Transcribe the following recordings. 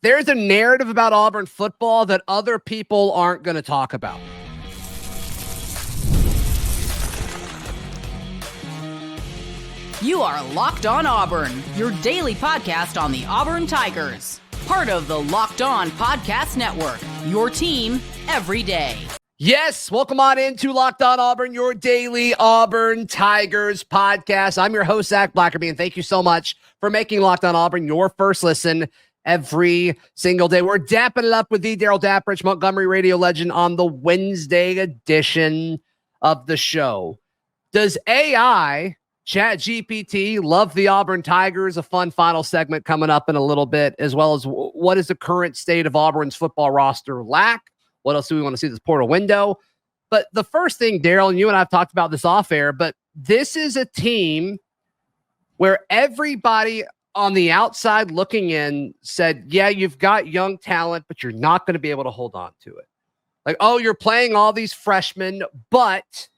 there's a narrative about Auburn football that other people aren't going to talk about. You are Locked On Auburn, your daily podcast on the Auburn Tigers. Part of the Locked On Podcast Network, your team every day. Yes, welcome on into Locked On Auburn, your daily Auburn Tigers podcast. I'm your host, Zach Blackerby, and thank you so much for making Locked On Auburn your first listen every single day. We're dapping it up with the Daryl Dapprich, Montgomery radio legend, on the Wednesday edition of the show. Does AI, ChatGPT, love the Auburn Tigers? A fun final segment coming up in a little bit, as well as what is the current state of Auburn's football roster lack? What else do we want to see this portal window? But the first thing, Daryl, and you and I have talked about this off air, but this is a team where everybody on the outside looking in said, yeah, you've got young talent, but you're not going to be able to hold on to it. Like, oh, you're playing all these freshmen, but...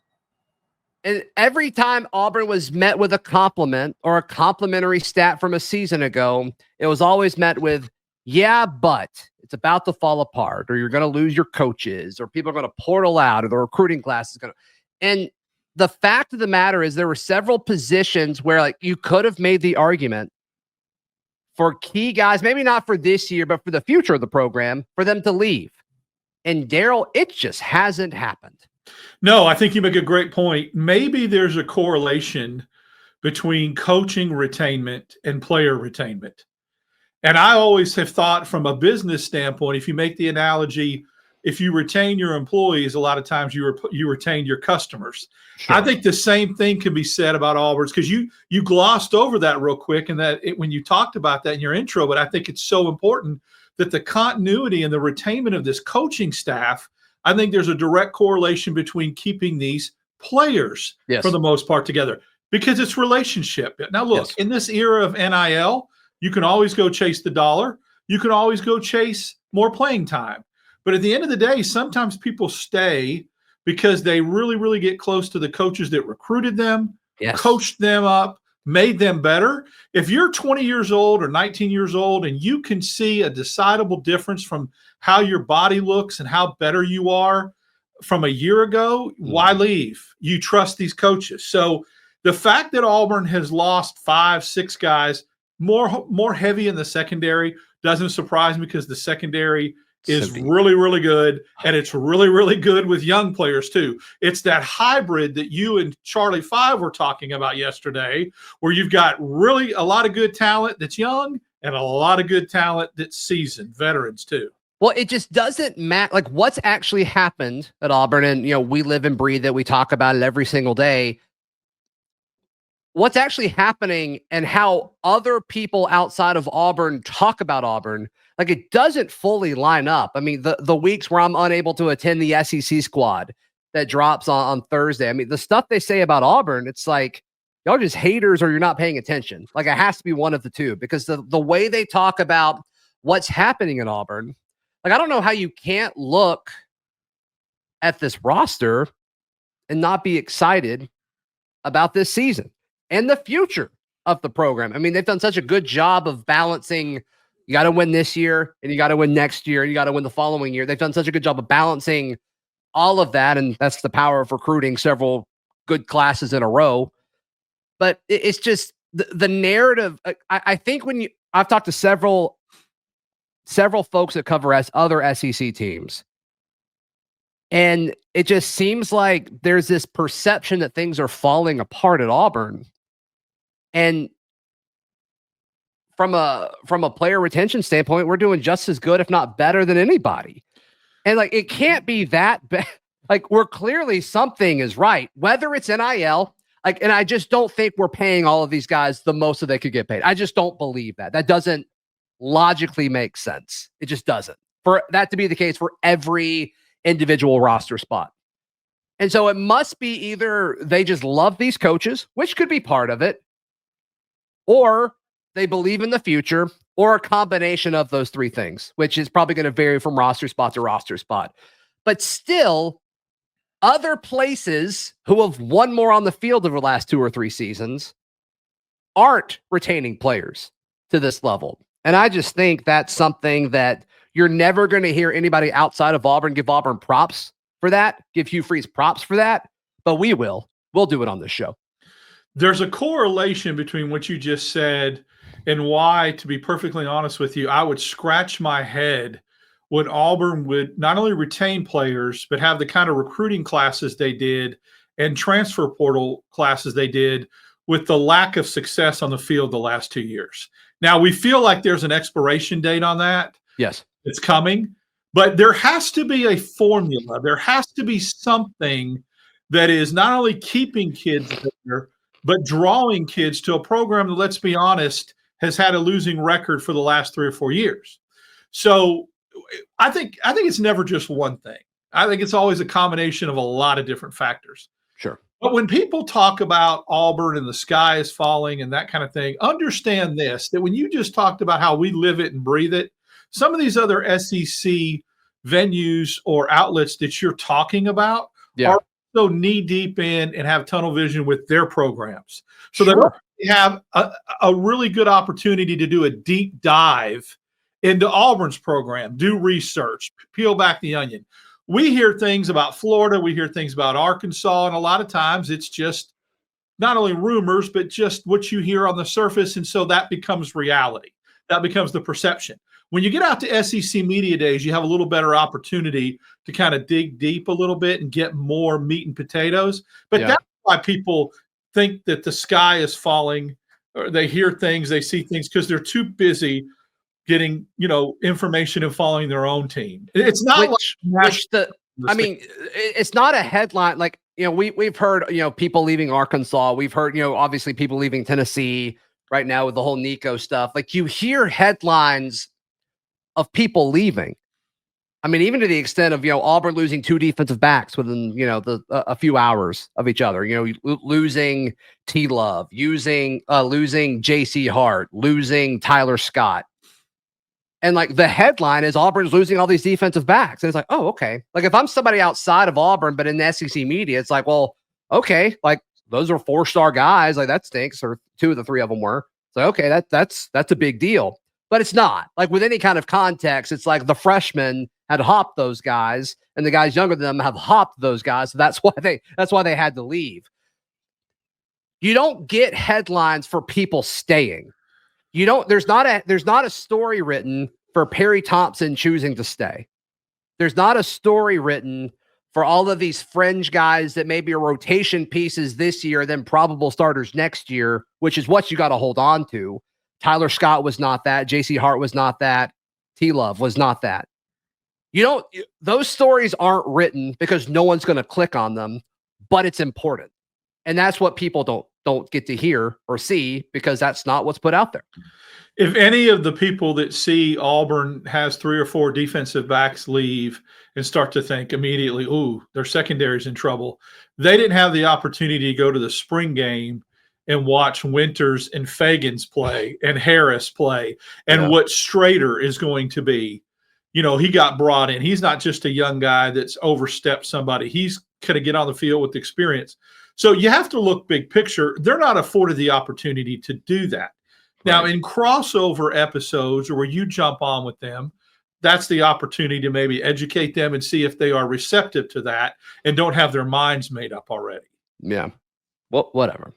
And every time Auburn was met with a compliment or a complimentary stat from a season ago, it was always met with, yeah, but it's about to fall apart, or you're going to lose your coaches, or people are going to portal out, or the recruiting class is going to. And the fact of the matter is there were several positions where, like, you could have made the argument for key guys, maybe not for this year, but for the future of the program, for them to leave. And Daryl, it just hasn't happened. No, I think you make a great point. Maybe there's a correlation between coaching retainment and player retainment. And I always have thought from a business standpoint, if you make the analogy, if you retain your employees, a lot of times you retain your customers. Sure. I think the same thing can be said about Auburn's, because you glossed over that real quick and when you talked about that in your intro, but I think it's so important that the continuity and the retainment of this coaching staff, I think there's a direct correlation between keeping these players, for the most part, together, because it's relationship. Now, look, in this era of NIL, you can always go chase the dollar. You can always go chase more playing time. But at the end of the day, sometimes people stay because they really, really get close to the coaches that recruited them, coached them up, made them better. If you're 20 years old or 19 years old and you can see a decidable difference from how your body looks and how better you are from a year ago, why leave? You trust these coaches. So the fact that Auburn has lost 5-6 guys, more heavy in the secondary, doesn't surprise me, because the secondary is really, really good, and it's really, really good with young players too. It's that hybrid that you and Charlie Five were talking about yesterday, where you've got really a lot of good talent that's young and a lot of good talent that's seasoned, veterans too. Well, it just doesn't matter. Like, what's actually happened at Auburn, and, you know, we live and breathe it. We talk about it every single day. What's actually happening and how other people outside of Auburn talk about Auburn, like, it doesn't fully line up. I mean, the weeks where I'm unable to attend the SEC squad that drops on Thursday, I mean, the stuff they say about Auburn, it's like, y'all just haters or you're not paying attention. Like, it has to be one of the two, because the way they talk about what's happening in Auburn, like, I don't know how you can't look at this roster and not be excited about this season and the future of the program. I mean, they've done such a good job of balancing. You got to win this year, and you got to win next year, and you got to win the following year. They've done such a good job of balancing all of that, and that's the power of recruiting several good classes in a row. But it's just the narrative. I think I've talked to several folks that cover other SEC teams, and it just seems like there's this perception that things are falling apart at Auburn. And from a player retention standpoint, we're doing just as good, if not better, than anybody. And, like, it can't be that bad. Like, we're clearly, something is right, whether it's NIL. Like, and I just don't think we're paying all of these guys the most that they could get paid. I just don't believe that. That doesn't logically make sense. It just doesn't. For that to be the case for every individual roster spot. And so it must be either they just love these coaches, which could be part of it, or they believe in the future, or a combination of those three things, which is probably going to vary from roster spot to roster spot. But still, other places who have won more on the field over the last 2 or 3 seasons aren't retaining players to this level. And I just think that's something that you're never going to hear anybody outside of Auburn give Auburn props for that, give Hugh Freeze props for that, but we will. We'll do it on this show. There's a correlation between what you just said and why, to be perfectly honest with you, I would scratch my head when Auburn would not only retain players, but have the kind of recruiting classes they did and transfer portal classes they did with the lack of success on the field the last 2 years. Now, we feel like there's an expiration date on that. Yes. It's coming, but there has to be a formula. There has to be something that is not only keeping kids there, but drawing kids to a program that, let's be honest, has had a losing record for the last 3 or 4 years. So I think it's never just one thing. I think it's always a combination of a lot of different factors. Sure. But when people talk about Auburn and the sky is falling and that kind of thing, understand this, that when you just talked about how we live it and breathe it, some of these other SEC venues or outlets that you're talking about are so knee deep in and have tunnel vision with their programs. So they have a really good opportunity to do a deep dive into Auburn's program, do research, peel back the onion. We hear things about Florida, we hear things about Arkansas, and a lot of times it's just not only rumors, but just what you hear on the surface, and so that becomes reality. That becomes the perception. When you get out to SEC Media Days, you have a little better opportunity to kind of dig deep a little bit and get more meat and potatoes. But that's why people think that the sky is falling, or they hear things, they see things, because they're too busy getting, information and following their own team. It's not it's not a headline. Like, we've heard, people leaving Arkansas. We've heard, obviously people leaving Tennessee right now with the whole Nico stuff. Like, you hear headlines of people leaving. I mean, even to the extent of, Auburn losing 2 defensive backs within, a few hours of each other, losing T Love, losing JC Hart, losing Tyler Scott. And like the headline is Auburn's losing all these defensive backs. And it's like, oh, okay. Like if I'm somebody outside of Auburn, but in the SEC media, it's like, well, okay. Like those are 4-star guys. Like that stinks. Or 2 of the 3 of them were. So, okay, that's a big deal, but it's not. Like with any kind of context, it's like the freshmen had hopped those guys and the guys younger than them have hopped those guys. So that's why they had to leave. You don't get headlines for people staying. There's not a story written for Perry Thompson choosing to stay. There's not a story written for all of these fringe guys that may be rotation pieces this year, then probable starters next year, which is what you got to hold on to. Tyler Scott was not that. JC Hart was not that. T Love was not that. Those stories aren't written because no one's going to click on them, but it's important. And that's what people don't get to hear or see because that's not what's put out there. If any of the people that see Auburn has 3 or 4 defensive backs leave and start to think immediately, ooh, their secondary's in trouble, they didn't have the opportunity to go to the spring game and watch Winters and Fagans play and Harris play and what Strader is going to be. He got brought in. He's not just a young guy that's overstepped somebody. He's going to get on the field with experience. So you have to look big picture. They're not afforded the opportunity to do that. Now, in crossover episodes or where you jump on with them, that's the opportunity to maybe educate them and see if they are receptive to that and don't have their minds made up already. Yeah. Well, whatever.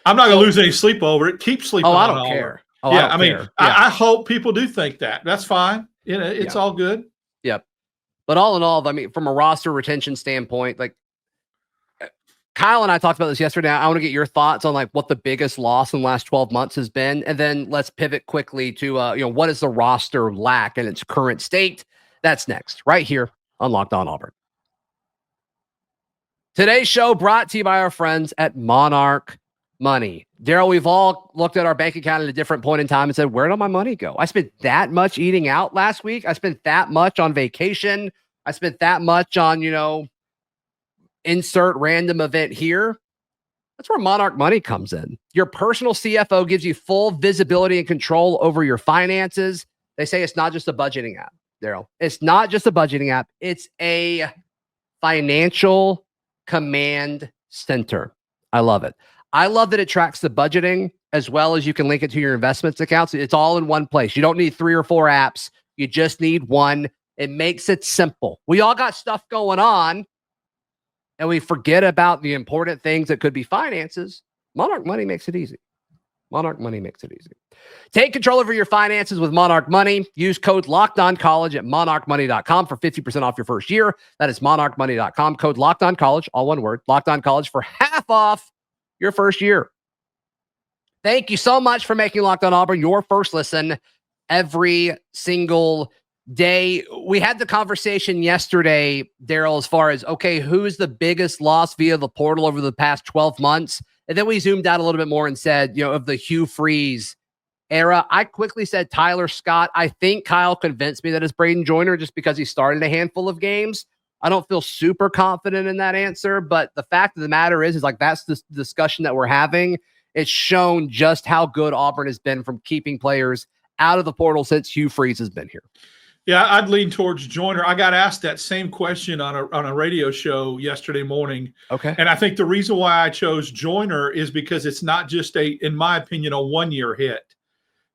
I'm not going to lose any sleep over it. Keep sleeping on I don't care. I hope people do think that. That's fine. It's all good. Yep. But all in all, from a roster retention standpoint, like Kyle and I talked about this yesterday. I want to get your thoughts on like what the biggest loss in the last 12 months has been. And then let's pivot quickly to, what does the roster lack in its current state? That's next, right here on Locked On Auburn. Today's show brought to you by our friends at Monarch Money. Daryl, we've all looked at our bank account at a different point in time and said, where did all my money go? I spent that much eating out last week. I spent that much on vacation. I spent that much on, insert random event here. That's where Monarch Money comes in. Your personal CFO gives you full visibility and control over your finances. They say it's not just a budgeting app, Daryl. It's not just a budgeting app. It's a financial command center. I love it. I love that it tracks the budgeting. as well as you can link it to your investments accounts. It's all in one place. You don't need 3 or 4 apps. You just need one. It makes it simple. We all got stuff going on, and we forget about the important things that could be finances. Monarch Money makes it easy. Monarch Money makes it easy. Take control over your finances with Monarch Money. Use code LOCKEDONCollege at monarchmoney.com for 50% off your first year. That is monarchmoney.com. Code LOCKEDONCollege, all one word, LOCKEDONCollege for half off your first year. Thank you so much for making Locked On Auburn your first listen every single day. We had the conversation yesterday, Daryl, as far as, okay, who's the biggest loss via the portal over the past 12 months? And then we zoomed out a little bit more and said, of the Hugh Freeze era, I quickly said Tyler Scott. I think Kyle convinced me that it's Braden Joyner just because he started a handful of games. I don't feel super confident in that answer, but the fact of the matter is like that's the discussion that we're having. It's shown just how good Auburn has been from keeping players out of the portal since Hugh Freeze has been here. Yeah, I'd lean towards Joyner. I got asked that same question on a radio show yesterday morning. Okay. And I think the reason why I chose Joyner is because it's not just in my opinion, a one-year hit.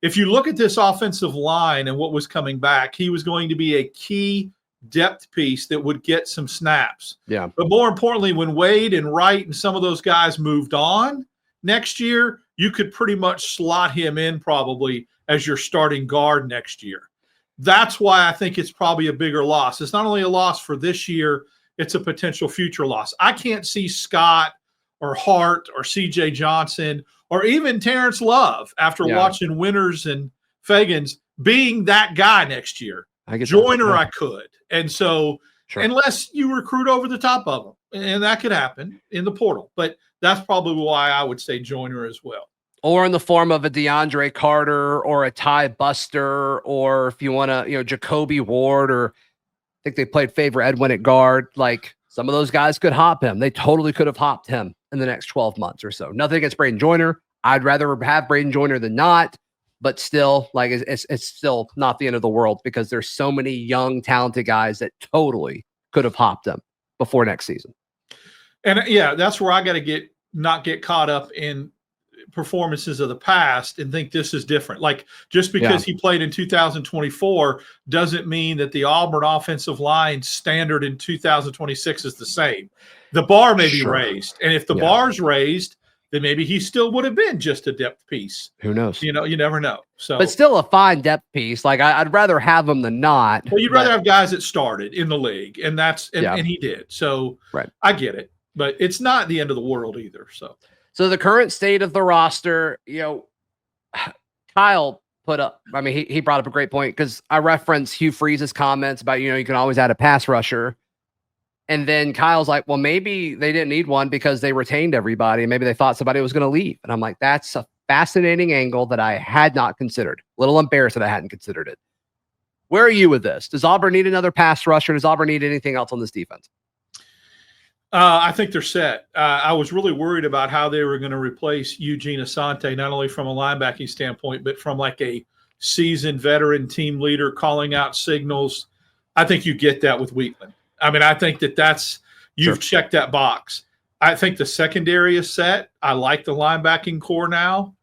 If you look at this offensive line and what was coming back, he was going to be a key depth piece that would get some snaps. Yeah. But more importantly, when Wade and Wright and some of those guys moved on next year, you could pretty much slot him in probably as your starting guard next year. That's why I think it's probably a bigger loss. It's not only a loss for this year, it's a potential future loss. I can't see Scott or Hart or CJ Johnson or even Terrence Love after watching Winters and Fagans being that guy next year. Joyner, I could. And so unless you recruit over the top of them, and that could happen in the portal, but that's probably why I would say Joyner as well. Or in the form of a DeAndre Carter or a Ty Buster, or if you want to, Jacoby Ward, or I think they played favor Edwin at guard. Like some of those guys could hop him. They totally could have hopped him in the next 12 months or so. Nothing against Braden Joyner. I'd rather have Braden Joyner than not, but still, like it's still not the end of the world because there's so many young, talented guys that totally could have hopped him before next season. And yeah, that's where I got to not get caught up in performances of the past and think this is different. Like just because he played in 2024 doesn't mean that the Auburn offensive line standard in 2026 is the same. The bar may be raised. And if the bar's raised, then maybe he still would have been just a depth piece. Who knows? You never know. So, but still a fine depth piece. Like I'd rather have him than not. Well, you'd rather have guys that started in the league, and and he did. So I get it, but it's not the end of the world either. So the current state of the roster, Kyle put up, he brought up a great point because I referenced Hugh Freeze's comments about, you can always add a pass rusher. And then Kyle's like, well, maybe they didn't need one because they retained everybody. Maybe they thought somebody was going to leave. And I'm like, that's a fascinating angle that I had not considered. A little embarrassed that I hadn't considered it. Where are you with this? Does Auburn need another pass rusher? Does Auburn need anything else on this defense? I think they're set. I was really worried about how they were going to replace Eugene Asante, not only from a linebacking standpoint, but from like a seasoned veteran team leader calling out signals. I think you get that with Wheatland. I think you've checked that box. I think the secondary is set. I like the linebacking core now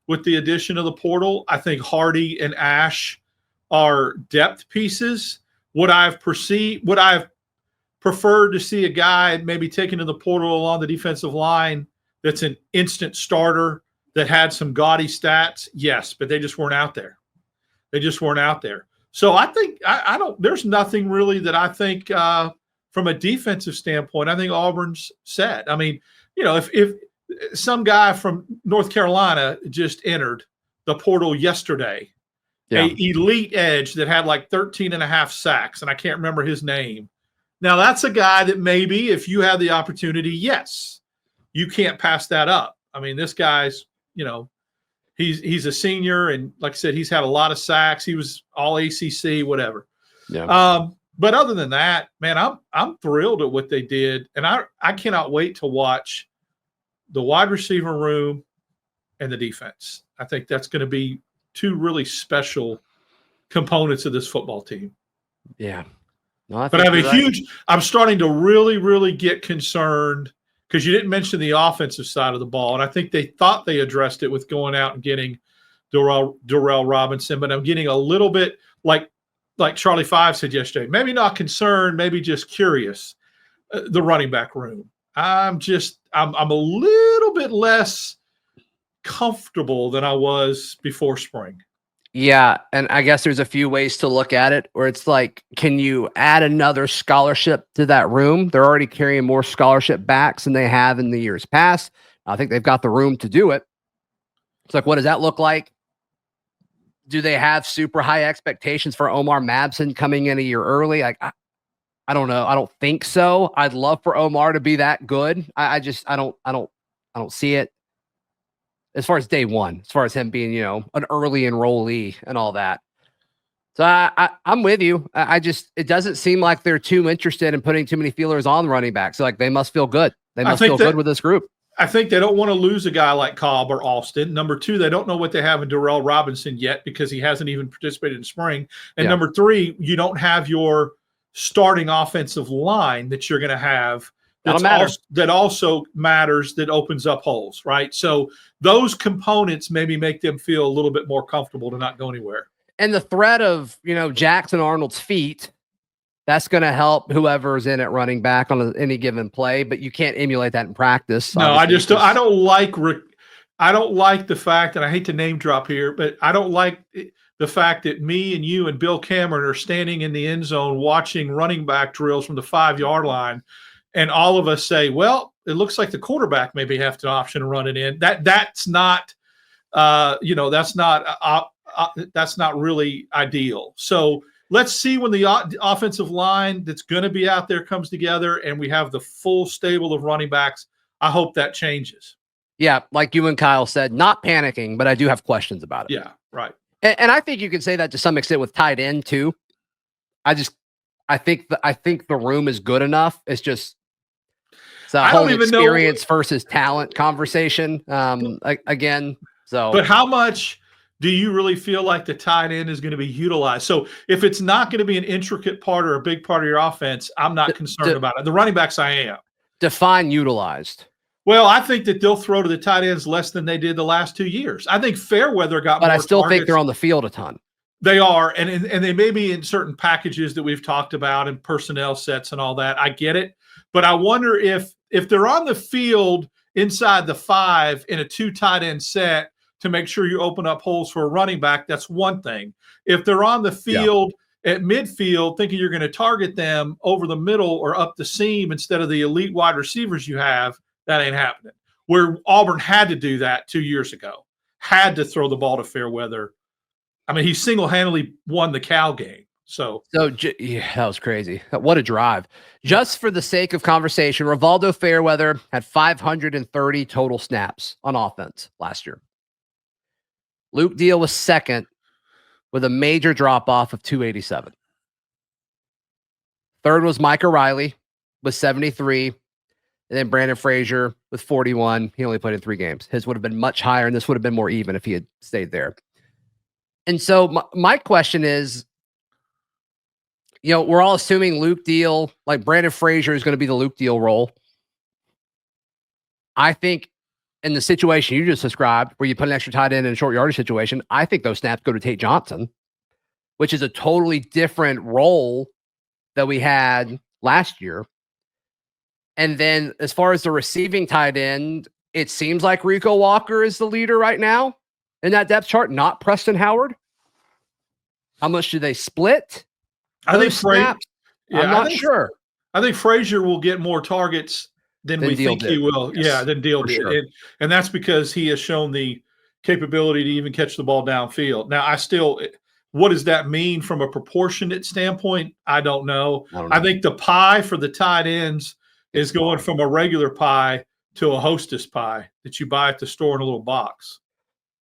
with the addition of the portal. I think Hardy and Ash are depth pieces. Would I've preferred to see a guy maybe taken to the portal along the defensive line that's an instant starter that had some gaudy stats? Yes, but they just weren't out there. So I think there's nothing really that I think from a defensive standpoint, I think Auburn's set. If some guy from North Carolina just entered the portal yesterday, an elite edge that had like 13 and a half sacks, and I can't remember his name. Now that's a guy that maybe if you have the opportunity, yes, you can't pass that up. This guy's, he's a senior, and like I said, he's had a lot of sacks. He was all ACC, whatever. Yeah. But other than that, man, I'm thrilled at what they did, and I cannot wait to watch the wide receiver room and the defense. I think that's going to be two really special components of this football team. Yeah. No, but I'm starting to really, really get concerned because you didn't mention the offensive side of the ball. And I think they thought they addressed it with going out and getting Darrell Robinson, but I'm getting a little bit like Charlie Five said yesterday, maybe not concerned, maybe just curious. The running back room. I'm a little bit less comfortable than I was before spring. Yeah, and I guess there's a few ways to look at it where it's like, can you add another scholarship to that room? They're already carrying more scholarship backs than they have in the years past. I think they've got the room to do it. It's like, what does that look like? Do they have super high expectations for Omar Mabson coming in a year early? Like, I don't know. I don't think so. I'd love for Omar to be that good. I don't see it as far as day one, as far as him being, an early enrollee and all that. So I'm with you. It doesn't seem like they're too interested in putting too many feelers on running backs. So like they must feel good. They must feel good with this group. I think they don't want to lose a guy like Cobb or Austin. Number two, they don't know what they have in Darrell Robinson yet because he hasn't even participated in spring. And number three, you don't have your starting offensive line that you're going to have that also matters, that opens up holes, right? So those components maybe make them feel a little bit more comfortable to not go anywhere. And the threat of, Jackson Arnold's feet, that's going to help whoever's in at running back on any given play, but you can't emulate that in practice. No, I don't like the fact, and I hate to name drop here, but I don't like the fact that me and you and Bill Cameron are standing in the end zone watching running back drills from the 5-yard line, and all of us say, well, it looks like the quarterback maybe have the option to run it in. That's not really ideal. So let's see when the offensive line that's going to be out there comes together and we have the full stable of running backs. I hope that changes. Yeah, like you and Kyle said, not panicking, but I do have questions about it. Yeah, right. And I think you can say that to some extent with tight end too. I think the room is good enough. It's just a whole experience versus talent conversation. Again, so. But how much do you really feel like the tight end is going to be utilized? So if it's not going to be an intricate part or a big part of your offense, I'm not concerned about it. The running backs, I am. Define utilized. Well, I think that they'll throw to the tight ends less than they did the last 2 years. I think Fairweather got more. But I still think they're on the field a ton. They are, and they may be in certain packages that we've talked about and personnel sets and all that. I get it. But I wonder if they're on the field inside the 5 in a 2 tight end set to make sure you open up holes for a running back, that's one thing. If they're on the field at midfield thinking you're going to target them over the middle or up the seam instead of the elite wide receivers you have, that ain't happening. Where Auburn had to do that 2 years ago, had to throw the ball to Fairweather. I mean, he single-handedly won the Cal game. So yeah, that was crazy. What a drive. Just for the sake of conversation, Rivaldo Fairweather had 530 total snaps on offense last year. Luke Deal was second with a major drop-off of 287. Third was Micah Riley with 73. And then Brandon Frazier with 41. He only played in 3 games. His would have been much higher, and this would have been more even if he had stayed there. And so my question is, we're all assuming Luke Deal, like Brandon Frazier is going to be the Luke Deal role. I think in the situation you just described, where you put an extra tight end in a short yardage situation, I think those snaps go to Tate Johnson, which is a totally different role that we had last year. And then as far as the receiving tight end, it seems like Rico Walker is the leader right now in that depth chart, not Preston Howard. How much do they split? I think I'm not sure. I think Frazier will get more targets than we think he will. Yes, yeah, than Deal did. Sure. And that's because he has shown the capability to even catch the ball downfield. Now, what does that mean from a proportionate standpoint? I don't know. I think the pie for the tight ends is going from a regular pie to a Hostess pie that you buy at the store in a little box.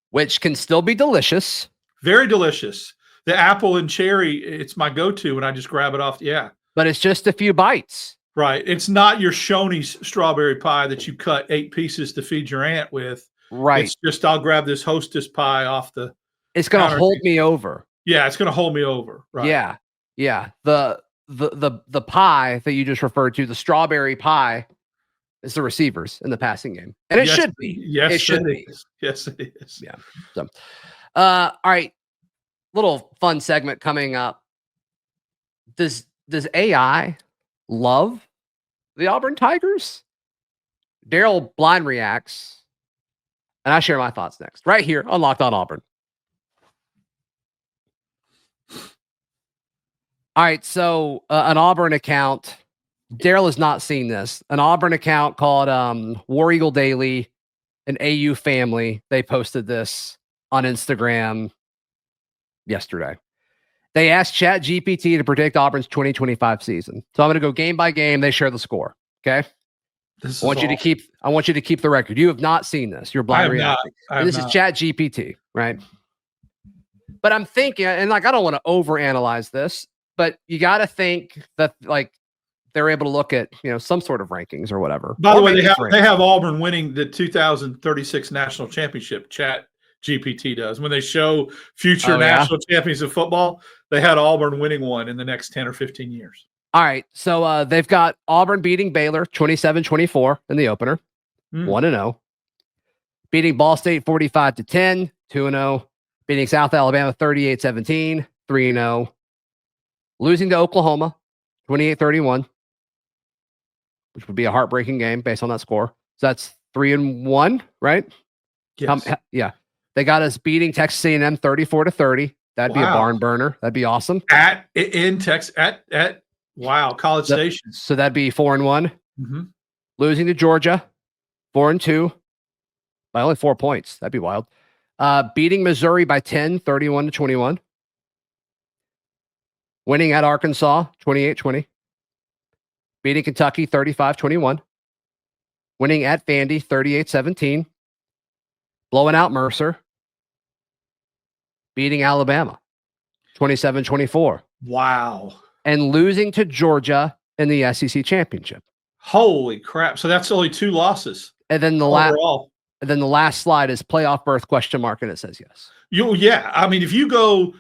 Which can still be delicious. Very delicious. The apple and cherry, it's my go-to when I just grab it off. Yeah. But it's just a few bites. Right. It's not your Shoney's strawberry pie that you cut 8 pieces to feed your aunt with. Right. It's just, I'll grab this Hostess pie off the It's going to hold me over. Yeah, it's going to hold me over. Right. Yeah. Yeah. The pie that you just referred to, the strawberry pie, It's the receivers in the passing game. And it should be. Yes, it should be. Yes, it is. Yeah. So, all right. Little fun segment coming up. Does AI love the Auburn Tigers? Daryl blind reacts, and I share my thoughts next, right here on Locked On Auburn. All right, so an Auburn account, Daryl has not seen this. An Auburn account called War Eagle Daily, an AU family. They posted this on Instagram yesterday. They asked ChatGPT to predict Auburn's 2025 season. So I'm going to go game by game. They share the score. Okay. I want you to keep the record. You have not seen this. You're blind reacting. This is ChatGPT, right? But I'm thinking, and like, I don't want to overanalyze this, but you got to think that like they're able to look at, some sort of rankings or whatever. By the way, they have Auburn winning the 2036 national championship. ChatGPT does. When they show future national champions of football, they had Auburn winning one in the next 10 or 15 years. All right. So they've got Auburn beating Baylor 27-24 in the opener, 1-0. Beating Ball State 45-10, 2-0. Beating South Alabama 38-17, 3-0. Losing to Oklahoma 28-31, which would be a heartbreaking game based on that score. So that's 3-1, right? Yes. Yeah. They got us beating Texas A&M 34-30. That'd be a barn burner. That'd be awesome. In Texas at College Station. So that'd be 4-1. Mm-hmm. Losing to Georgia 4-2 by only 4 points. That'd be wild. Beating Missouri by 10, 31-21. Winning at Arkansas 28-20. Beating Kentucky 35-21. Winning at Vandy 38-17. Blowing out Mercer. Beating Alabama 27-24. Wow. And losing to Georgia in the SEC championship. Holy crap. So that's only 2 losses. And then the last slide is playoff berth ? And it says yes. I mean, if you go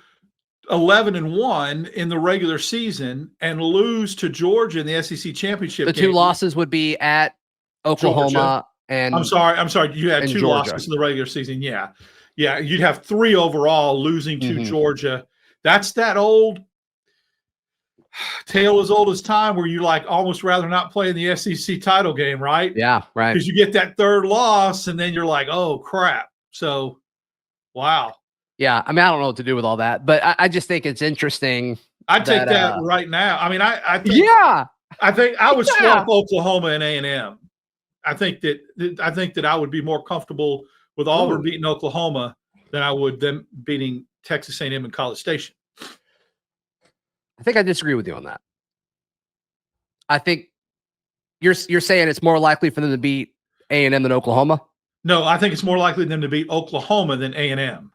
11-1 in the regular season and lose to Georgia in the SEC championship, the 2 losses would be at Oklahoma Georgia. and I'm sorry. You had 2 Georgia. losses in the regular season. Yeah. You'd have 3 overall losing to Georgia. That's that old tale as old as time where you like almost rather not play in the SEC title game, right? Yeah, right. Because you get that 3rd loss and then you're like, oh crap. So, wow. Yeah, I mean, I don't know what to do with all that, but I just think it's interesting. I'd take that right now. I mean, I think I would swap Oklahoma and A&M. I think that I would be more comfortable with Auburn beating Oklahoma than I would them beating Texas A&M and College Station. I think I disagree with you on that. I think you're saying it's more likely for them to beat A&M than Oklahoma? No, I think it's more likely for them to beat Oklahoma than A&M.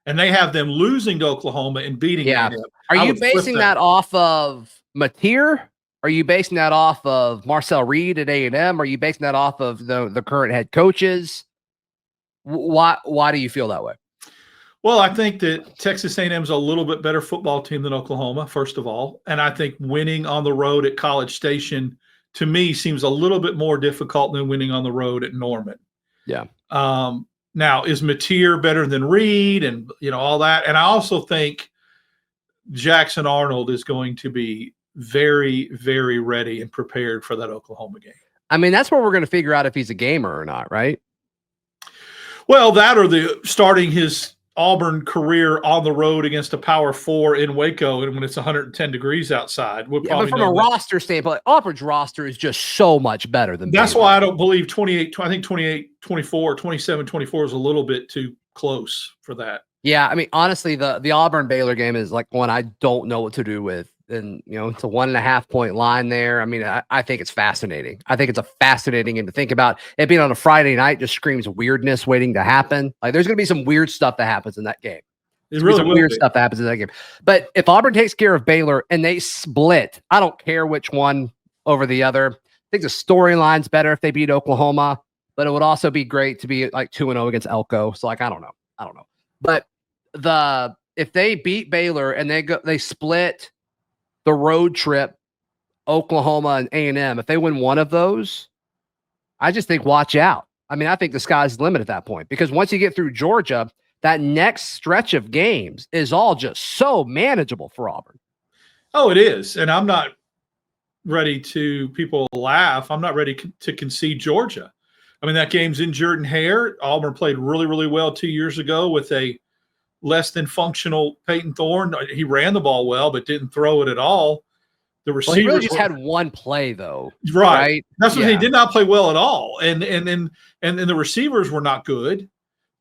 And they have them losing to Oklahoma and beating A&M. Are you basing that off of Mateer? Are you basing that off of Marcel Reed at A&M? Are you basing that off of the current head coaches? Why do you feel that way? Well, I think that Texas A&M is a little bit better football team than Oklahoma, first of all. And I think winning on the road at College Station, to me, seems a little bit more difficult than winning on the road at Norman. Yeah. Now, is Mateer better than Reed and, all that? And I also think Jackson Arnold is going to be very, very ready and prepared for that Oklahoma game. I mean, that's where we're going to figure out if he's a gamer or not, right? Well, that or starting his Auburn career on the road against a Power 4 in Waco, and when it's 110 degrees outside, we'll probably. But from a roster standpoint, Auburn's roster is just so much better than. That's why I don't believe 28. I think 28-24, 27-24 is a little bit too close for that. Yeah, I mean, honestly, the Auburn Baylor game is like one I don't know what to do with. And, it's a 1.5 point line there. I mean, I think it's fascinating. I think it's a fascinating game to think about. It being on a Friday night just screams weirdness waiting to happen. Like, there's going to be some weird stuff that happens in that game. There's really some weird stuff that happens in that game. But if Auburn takes care of Baylor and they split, I don't care which one over the other. I think the storyline's better if they beat Oklahoma, but it would also be great to be like 2-0 against Elko. So, like, I don't know. But if they beat Baylor and they split the road trip, Oklahoma and A&M, if they win one of those, I just think watch out. I mean, I think the sky's the limit at that point, because once you get through Georgia, that next stretch of games is all just so manageable for Auburn. Oh, it is. And I'm not ready to, people laugh, I'm not ready to concede Georgia. I mean, that game's in Jordan-Hare. Auburn played really, really well 2 years ago with a less than functional Peyton Thorne. He ran the ball well, but didn't throw it at all. The receivers he really just had one play, though. Right? That's what he did not play well at all. And the receivers were not good.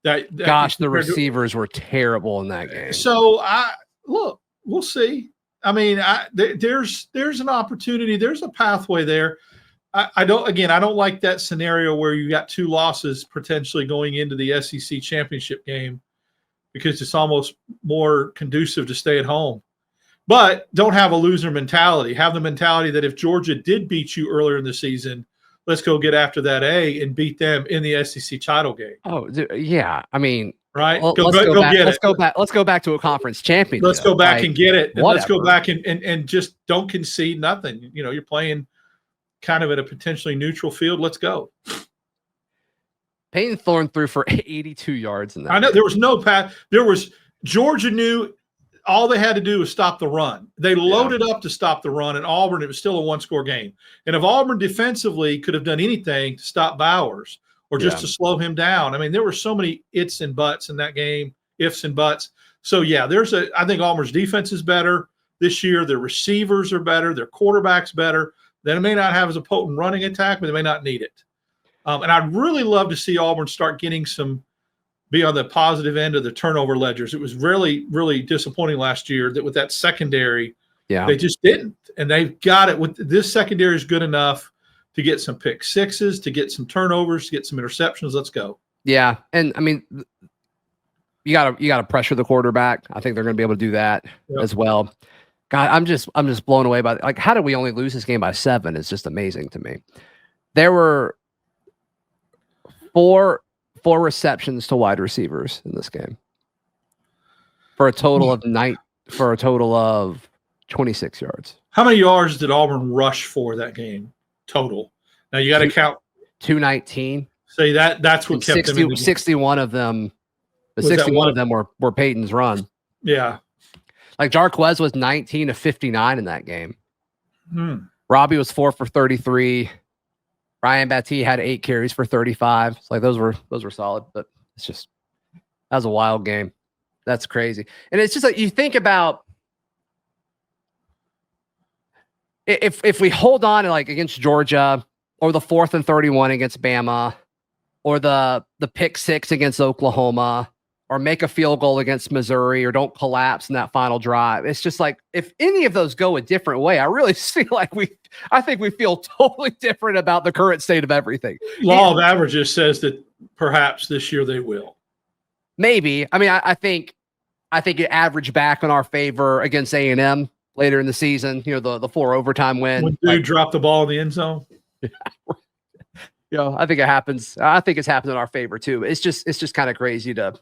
Gosh, the receivers were terrible in that game. So look, we'll see. I mean, there's an opportunity. There's a pathway there. I don't like that scenario where you got 2 losses potentially going into the SEC championship game, because it's almost more conducive to stay at home. But don't have a loser mentality. Have the mentality that if Georgia did beat you earlier in the season, let's go get after that A and beat them in the SEC title game. Oh, yeah. I mean, right? Let's go back to a conference championship. Let's go back and get it. And let's go back and just don't concede nothing. You know, you're playing kind of at a potentially neutral field. Let's go. Peyton Thorne threw for 82 yards in that. I know there was no pass. Georgia knew all they had to do was stop the run. They loaded up to stop the run, and Auburn, it was still a 1-score game. And if Auburn defensively could have done anything to stop Bowers or just to slow him down, I mean, there were so many ifs and buts in that game, ifs and buts. So, I think Auburn's defense is better this year. Their receivers are better. Their quarterback's better. They may not have as a potent running attack, but they may not need it. And I'd really love to see Auburn start getting be on the positive end of the turnover ledgers. It was really, really disappointing last year that with that secondary, they just didn't. And they've got it. With this secondary is good enough to get some pick sixes, to get some turnovers, to get some interceptions. Let's go. Yeah. And I mean, you gotta pressure the quarterback. I think they're going to be able to do that as well. God, I'm just blown away by like, how did we only lose this game by 7? It's just amazing to me. There were four receptions to wide receivers in this game for a total of 26 yards. How many yards did Auburn rush for that game total? Now you got to count 219. Say that's what kept 60, them in 61 of them. The 61 of them were Peyton's run. Yeah. Like Jarquez was 19 of 59 in that game. Robbie was 4 for 33. Ryan Battie had 8 carries for 35. It's like those were solid, but that was a wild game. That's crazy. And it's just like you think about if we hold on to like against Georgia, or the 4th and 31 against Bama, or the pick 6 against Oklahoma, or make a field goal against Missouri, or don't collapse in that final drive. It's just like, if any of those go a different way, I really feel like I think we feel totally different about the current state of everything. Law of averages says that perhaps this year they will. Maybe. I mean, I think it averaged back in our favor against A&M later in the season, the 4 overtime win. When dude dropped the ball in the end zone. I think it happens. I think it's happened in our favor too. It's just kind of crazy to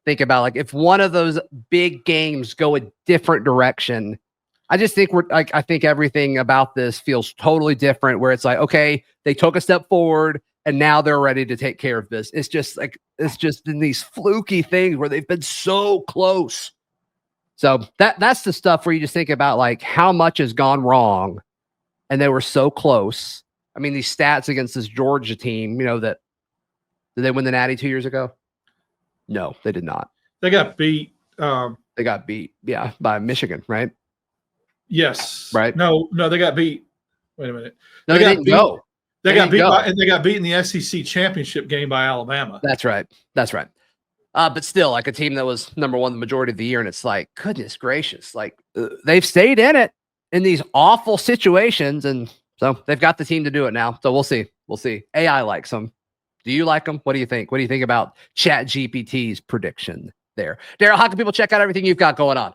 think about, like, if one of those big games go a different direction. I just think I think everything about this feels totally different, where it's like, okay, they took a step forward and now they're ready to take care of this. It's just in these fluky things where they've been so close. So that's the stuff where you just think about like how much has gone wrong and they were so close. I mean, these stats against this Georgia team, did they win the Natty 2 years ago? No, they did not. They got beat. They got beat, by Michigan, right? Yes. Right. No, they got beat. Wait a minute. No, they didn't go. They got beat and they got beat in the SEC championship game by Alabama. That's right. But still, like a team that was number 1 the majority of the year, and it's like, goodness gracious, like they've stayed in it in these awful situations, and so they've got the team to do it now. So we'll see. AI likes them. Do you like them? What do you think? What do you think about ChatGPT's prediction there? Daryl, how can people check out everything you've got going on?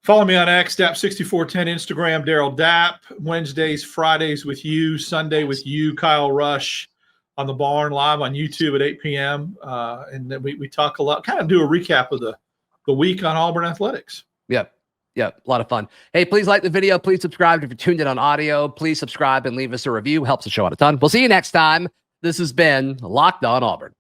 Follow me on X, DAP6410, Instagram, Daryl DAP. Wednesdays, Fridays with you, Sunday with you, Kyle Rush on the Barn, live on YouTube at 8 p.m. And then we talk a lot, kind of do a recap of the week on Auburn athletics. Yep. A lot of fun. Hey, please like the video. Please subscribe if you're tuned in on audio. Please subscribe and leave us a review. Helps the show out a ton. We'll see you next time. This has been Locked On Auburn.